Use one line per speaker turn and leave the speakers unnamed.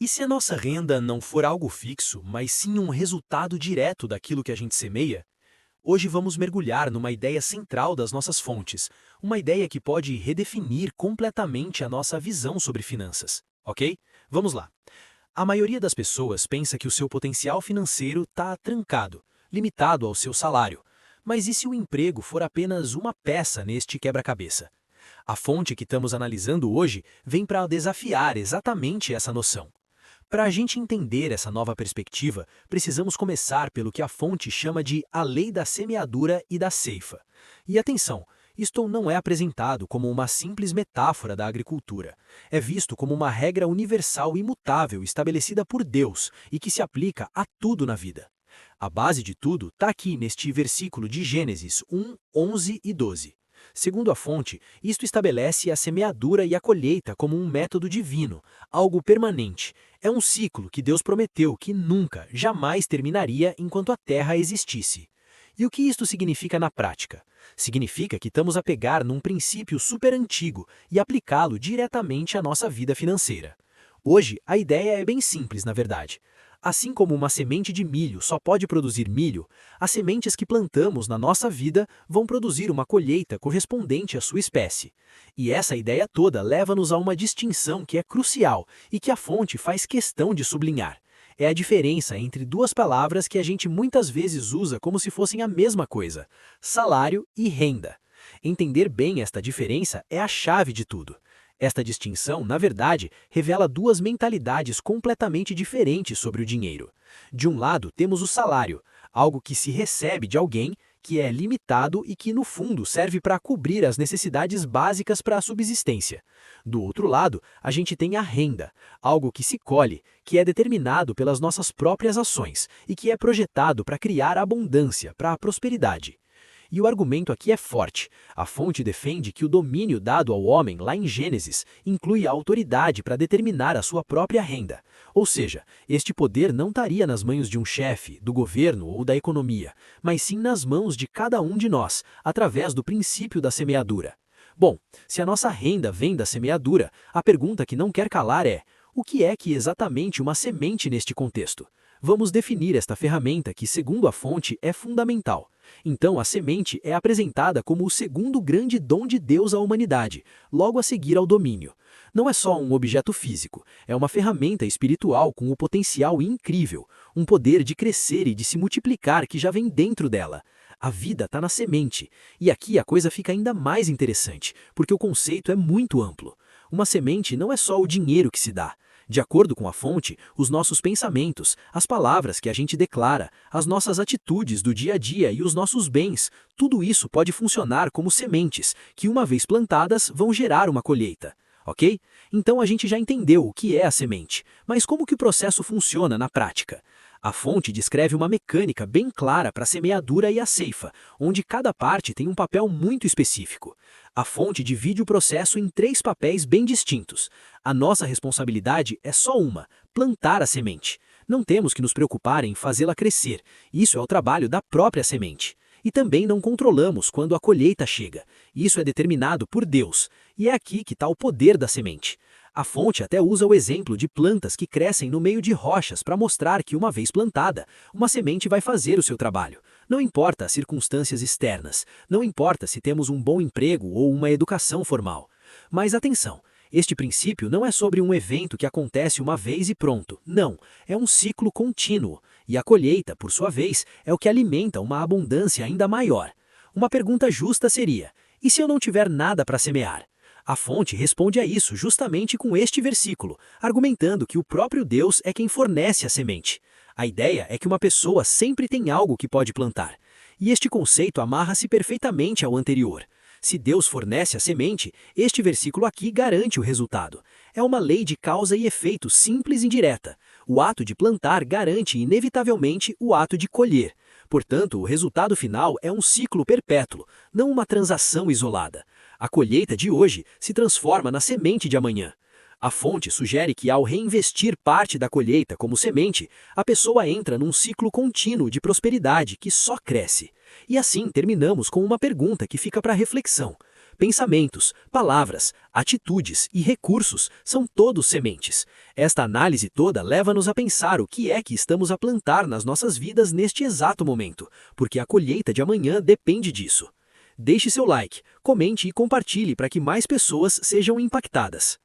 E se a nossa renda não for algo fixo, mas sim um resultado direto daquilo que a gente semeia? Hoje vamos mergulhar numa ideia central das nossas fontes, uma ideia que pode redefinir completamente a nossa visão sobre finanças, ok? Vamos lá. A maioria das pessoas pensa que o seu potencial financeiro está trancado, limitado ao seu salário. Mas e se o emprego for apenas uma peça neste quebra-cabeça? A fonte que estamos analisando hoje vem para desafiar exatamente essa noção. Para a gente entender essa nova perspectiva, precisamos começar pelo que a fonte chama de a lei da semeadura e da ceifa. E atenção, isto não é apresentado como uma simples metáfora da agricultura. É visto como uma regra universal e imutável estabelecida por Deus e que se aplica a tudo na vida. A base de tudo está aqui neste versículo de Gênesis 1, 11 e 12. Segundo a fonte, isto estabelece a semeadura e a colheita como um método divino, algo permanente. É um ciclo que Deus prometeu que nunca, jamais terminaria enquanto a terra existisse. E o que isto significa na prática? Significa que estamos a pegar num princípio super antigo e aplicá-lo diretamente à nossa vida financeira. Hoje, a ideia é bem simples, na verdade. Assim como uma semente de milho só pode produzir milho, as sementes que plantamos na nossa vida vão produzir uma colheita correspondente à sua espécie. E essa ideia toda leva-nos a uma distinção que é crucial e que a fonte faz questão de sublinhar. É a diferença entre duas palavras que a gente muitas vezes usa como se fossem a mesma coisa: salário e renda. Entender bem esta diferença é a chave de tudo. Esta distinção, na verdade, revela duas mentalidades completamente diferentes sobre o dinheiro. De um lado, temos o salário, algo que se recebe de alguém, que é limitado e que, no fundo, serve para cobrir as necessidades básicas para a subsistência. Do outro lado, a gente tem a renda, algo que se colhe, que é determinado pelas nossas próprias ações e que é projetado para criar abundância, para a prosperidade. E o argumento aqui é forte. A fonte defende que o domínio dado ao homem lá em Gênesis inclui a autoridade para determinar a sua própria renda. Ou seja, este poder não estaria nas mãos de um chefe, do governo ou da economia, mas sim nas mãos de cada um de nós, através do princípio da semeadura. Bom, se a nossa renda vem da semeadura, a pergunta que não quer calar é: o que é que exatamente uma semente neste contexto? Vamos definir esta ferramenta que, segundo a fonte, é fundamental. Então, a semente é apresentada como o segundo grande dom de Deus à humanidade, logo a seguir ao domínio. Não é só um objeto físico, é uma ferramenta espiritual com um potencial incrível, um poder de crescer e de se multiplicar que já vem dentro dela. A vida está na semente, e aqui a coisa fica ainda mais interessante, porque o conceito é muito amplo. Uma semente não é só o dinheiro que se dá. De acordo com a fonte, os nossos pensamentos, as palavras que a gente declara, as nossas atitudes do dia a dia e os nossos bens, tudo isso pode funcionar como sementes, que uma vez plantadas vão gerar uma colheita. Ok? Então a gente já entendeu o que é a semente, mas como que o processo funciona na prática? A fonte descreve uma mecânica bem clara para a semeadura e a ceifa, onde cada parte tem um papel muito específico. A fonte divide o processo em três papéis bem distintos. A nossa responsabilidade é só uma: plantar a semente. Não temos que nos preocupar em fazê-la crescer, isso é o trabalho da própria semente. E também não controlamos quando a colheita chega. Isso é determinado por Deus. E é aqui que está o poder da semente. A fonte até usa o exemplo de plantas que crescem no meio de rochas para mostrar que, uma vez plantada, uma semente vai fazer o seu trabalho. Não importa as circunstâncias externas, não importa se temos um bom emprego ou uma educação formal. Mas atenção! Este princípio não é sobre um evento que acontece uma vez e pronto. Não, é um ciclo contínuo. E a colheita, por sua vez, é o que alimenta uma abundância ainda maior. Uma pergunta justa seria: e se eu não tiver nada para semear? A fonte responde a isso justamente com este versículo, argumentando que o próprio Deus é quem fornece a semente. A ideia é que uma pessoa sempre tem algo que pode plantar. E este conceito amarra-se perfeitamente ao anterior. Se Deus fornece a semente, este versículo aqui garante o resultado. É uma lei de causa e efeito simples e direta. O ato de plantar garante inevitavelmente o ato de colher. Portanto, o resultado final é um ciclo perpétuo, não uma transação isolada. A colheita de hoje se transforma na semente de amanhã. A fonte sugere que, ao reinvestir parte da colheita como semente, a pessoa entra num ciclo contínuo de prosperidade que só cresce. E assim terminamos com uma pergunta que fica para reflexão. Pensamentos, palavras, atitudes e recursos são todos sementes. Esta análise toda leva-nos a pensar o que é que estamos a plantar nas nossas vidas neste exato momento, porque a colheita de amanhã depende disso. Deixe seu like, comente e compartilhe para que mais pessoas sejam impactadas.